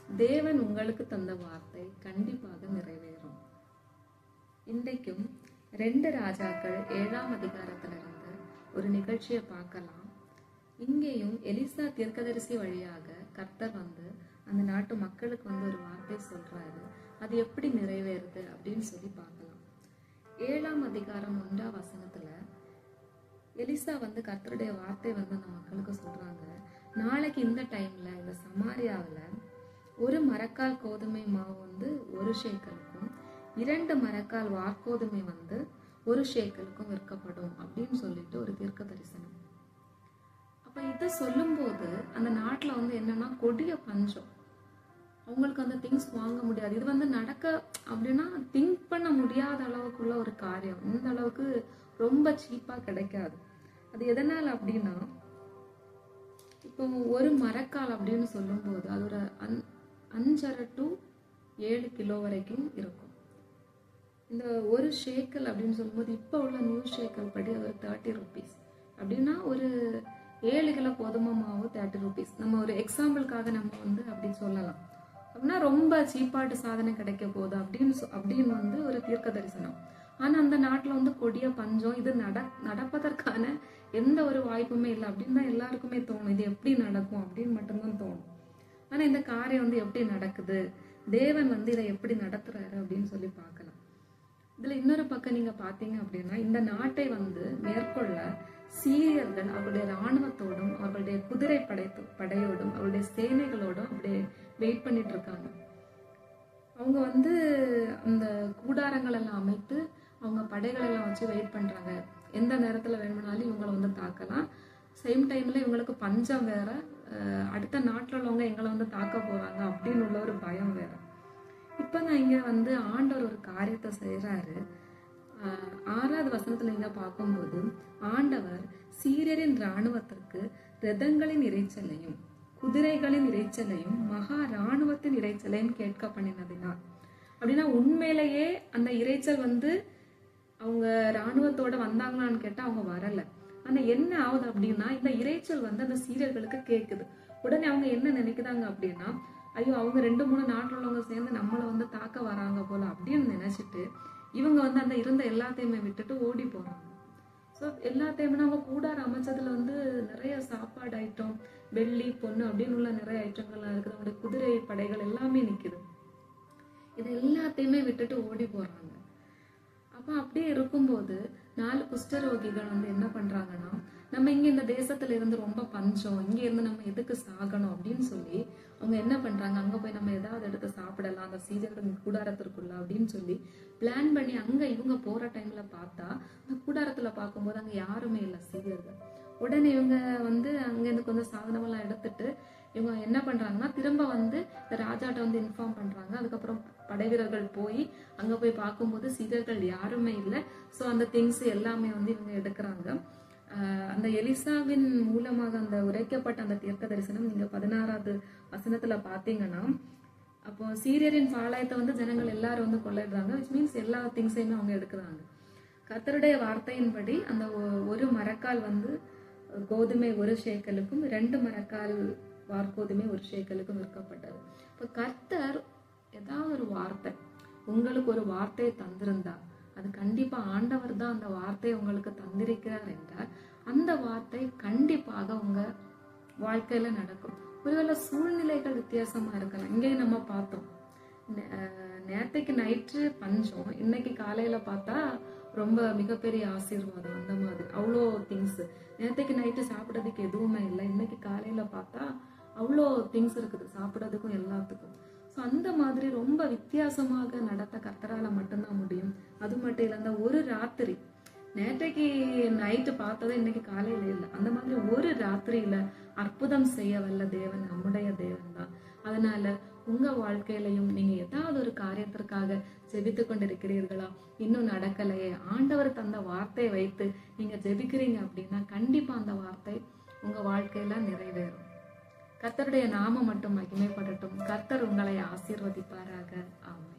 தேவன் உங்களுக்கு தந்த வார்த்தை கண்டிப்பாக நிறைவேறும். இன்றைக்கும் 2 ராஜாக்கள் 7ஆம் அதிகாரத்திலிருந்து ஒரு நிகழ்ச்சியை பார்க்கலாம். இங்கேயும் எலிசா தீர்க்கதரிசி வழியாக கர்த்தர் அந்த நாட்டு மக்களுக்கு ஒரு வார்த்தை சொல்றாரு. அது எப்படி நிறைவேறுது அப்படின்னு சொல்லி பார்க்கலாம். 7ஆம் அதிகாரம் 1ஆம் வசனத்துல எலிசா கர்த்தருடைய வார்த்தை அந்த மக்களுக்கு சொல்றாங்க. நாளைக்கு இந்த டைம்ல இந்த சமாரியாவில் 1 மரக்கால் கோதுமை மாவு 1 ஷேக்கலுக்கும் 2 மரக்கால் வார்கோதுமை 1 ஷேக்கலுக்கும் விற்கப்படும் அப்படின்னு சொல்லிட்டு ஒரு தீர்க்க தரிசனம். அப்ப இதை சொல்லும் போது அந்த நாட்டுல என்னன்னா கொடிய பஞ்சம். அவங்களுக்கு அந்த திங்ஸ் வாங்க முடியாது. இது நடக்க அப்படின்னா திங்க் பண்ண முடியாத அளவுக்குள்ள ஒரு காரியம். இந்த அளவுக்கு ரொம்ப சீப்பா கிடைக்காது. அது எதனால அப்படின்னா, இப்போ 1 மரக்கால் அப்படின்னு சொல்லும் போது அது ஒரு 5.5 to 7 கிலோ வரைக்கும் இருக்கும். இந்த 1 ஷேக்கல் அப்படின்னு சொல்லும்போது இப்போ உள்ள நியூ ஷேக்கல் படி ஒரு 30 rupees அப்படின்னா ஒரு 7 கிலோ கோதுமை மாவு 30 rupees. நம்ம ஒரு எக்ஸாம்பிளுக்காக நம்ம அப்படி சொல்லலாம். அப்படின்னா ரொம்ப சீப்பாட்டு சாதனை கிடைக்க போகுது அப்படின்னு ஒரு தீர்க்க தரிசனம். ஆனா அந்த நாட்டுல கொடிய பஞ்சம். இது நடப்பதற்கான எந்த ஒரு வாய்ப்புமே இல்லை அப்படின்னு தான் எல்லாருக்குமே தோணும். இது எப்படி நடக்கும் அப்படின்னு மட்டும்தான் தோணும். ஆனா இந்த காரியம் எப்படி நடக்குது, தேவன் இதை எப்படி நடத்துறாரு அப்படின்னு சொல்லி பார்க்கலாம். இதுல இன்னொரு பக்கம் நீங்க பாத்தீங்க அப்படின்னா, இந்த நாட்டை மேற்கொள்ள சீரியர்கள் அவருடைய இராணுவத்தோடும் அவர்களுடைய குதிரை படையோடும் அவருடைய சேனைகளோடும் அப்படியே வெயிட் பண்ணிட்டு இருக்காங்க. அவங்க அந்த கூடாரங்கள் எல்லாம் அமைத்து அவங்க படைகள் எல்லாம் வச்சு வெயிட் பண்றாங்க. எந்த நேரத்துல வேணும்னாலும் இவங்களை தாக்கலாம். சேம் டைம்ல இவங்களுக்கு பஞ்சம் வேற, அடுத்த நாட்டுல உள்ளவங்க எங்களை தாக்க போறாங்க அப்படின்னு உள்ள ஒரு பயம் வேற. இப்ப நான் இங்க ஆண்டவர் ஒரு காரியத்தை செய்யறாரு. 6ஆவது வசனத்துல நீங்க பார்க்கும்போது, ஆண்டவர் சீரியரின் இராணுவத்திற்கு ரதங்களின் இறைச்சலையும் குதிரைகளின் இறைச்சலையும் மகா இராணுவத்தின் இறைச்சலையும் கேட்க பண்ணினதினார். அப்படின்னா உண்மையிலேயே அந்த இறைச்சல் அவங்க இராணுவத்தோட வந்தாங்களான்னு கேட்டா அவங்க வரல. ஆனா என்ன ஆகுது அப்படின்னா, இந்த இறைச்சல் அந்த சீரியர்களுக்கு கேக்குது. உடனே அவங்க என்ன நினைக்குதாங்க அப்படின்னா, ஐயோ அவங்க 2-3 நாட்டுல உள்ளவங்க சேர்ந்து நம்மளை தாக்க வராங்க போல அப்படின்னு நினைச்சிட்டு இவங்க அந்த இருந்த எல்லாத்தையுமே விட்டுட்டு ஓடி போறாங்க. ஸோ எல்லாத்தையுமே அவங்க கூடார அமைச்சதுல நிறைய சாப்பாடு ஐட்டம், வெள்ளி பொண்ணு அப்படின்னு உள்ள நிறைய ஐட்டங்கள்லாம் இருக்குது. அவங்களுடைய குதிரை படைகள் எல்லாமே நிக்குது. இது எல்லாத்தையுமே விட்டுட்டு ஓடி போறாங்க. அப்ப அப்படியே இருக்கும்போது 4 குஷ்டரோகிகள் என்ன பண்றாங்கன்னா, நம்ம இங்க இந்த தேசத்துல இருந்து ரொம்ப பஞ்சம், இங்க இருந்து நம்ம எதுக்கு சாகணும் அப்படின்னு சொல்லி அவங்க என்ன பண்றாங்க, அங்க போய் நம்ம ஏதாவது எடுத்து சாப்பிடலாம் அந்த சீரியர்கள் கூடாரத்திற்குள்ள அப்படின்னு சொல்லி பிளான் பண்ணி அங்க இவங்க போற டைம்ல பார்த்தா அந்த கூடாரத்துல பார்க்கும்போது அங்க யாருமே இல்லை சீரியர்கள். உடனே இவங்க அங்க இருந்து கொஞ்சம் சாதனமெல்லாம் எடுத்துட்டு இவங்க என்ன பண்றாங்கன்னா திரும்ப ராஜாட்ட இன்ஃபார்ம் பண்றாங்க. அதுக்கப்புறம் படை வீரர்கள் போய் அங்க போய் பார்க்கும்போது சீரியர்கள் யாருமே இல்லை. ஸோ அந்த திங்ஸ் எல்லாமே இவங்க எடுக்கிறாங்க. அந்த எலிசாவின் மூலமாக அந்த உரைக்கப்பட்ட அந்த தீர்க்க தரிசனம் நீங்க 16ஆவது வசனத்துல பாத்தீங்கன்னா, அப்போ சீரியரின் பாளையத்தை ஜனங்கள் எல்லாரும் கொள்ளையிடுறாங்க. விச் மீன்ஸ் எல்லா திங்ஸையுமே அவங்க எடுக்கிறாங்க. கர்த்தருடைய வார்த்தையின்படி அந்த 1 மரக்கால் கோதுமை 1 ஷேக்கலுக்கும் 2 மரக்கால் வார்கோதுமை 1 ஷேக்கலுக்கும் விற்கப்பட்டது. இப்போ கர்த்தர் ஏதாவது ஒரு வார்த்தை உங்களுக்கு ஒரு வார்த்தையை தந்திருந்தா அது கண்டிப்பா ஆண்டவர் தான் அந்த வார்த்தையை உங்களுக்கு தந்திருக்கிறார் என்றால் அந்த வார்த்தை கண்டிப்பாக உங்க வாழ்க்கையில நடக்கும். ஒருவேளை சூழ்நிலைகள் வித்தியாசமா இருக்கலாம். இங்கே நம்ம பார்த்தோம், நேத்தைக்கு நைட்டு பஞ்சம், இன்னைக்கு காலையில பார்த்தா ரொம்ப மிகப்பெரிய ஆசீர்வாதம். அந்த மாதிரி அவ்வளோ திங்ஸ். நேத்தைக்கு நைட்டு சாப்பிட்றதுக்கு எதுவுமே இல்லை, இன்னைக்கு காலையில பார்த்தா அவ்வளோ திங்ஸ் இருக்குது சாப்பிட்றதுக்கும் எல்லாத்துக்கும். ஸோ அந்த மாதிரி ரொம்ப வித்தியாசமாக நடத்த கர்த்தரால மட்டும்தான் முடியும். அது மட்டும் இல்லை, அந்த ஒரு ராத்திரி நேற்றைக்கு நைட்டு பார்த்ததை இன்னைக்கு காலையில இல்லை, அந்த மாதிரி ஒரு ராத்திரியில அற்புதம் செய்ய வல்ல தேவன் நம்முடைய தேவன் தான். அதனால உங்க வாழ்க்கையிலையும் நீங்க ஏதாவது ஒரு காரியத்திற்காக ஜெபித்து கொண்டிருக்கிறீர்களா, இன்னும் நடக்கலையே, ஆண்டவர் தந்த வார்த்தையை வைத்து நீங்க ஜெபிக்கிறீங்க அப்படின்னா கண்டிப்பா அந்த வார்த்தை உங்க வாழ்க்கையில நிறைவேறும். கர்த்தருடைய நாமம் மட்டும் மகிமைப்படட்டும். கர்த்தர் உங்களை ஆசீர்வதிப்பாராக. ஆமென்.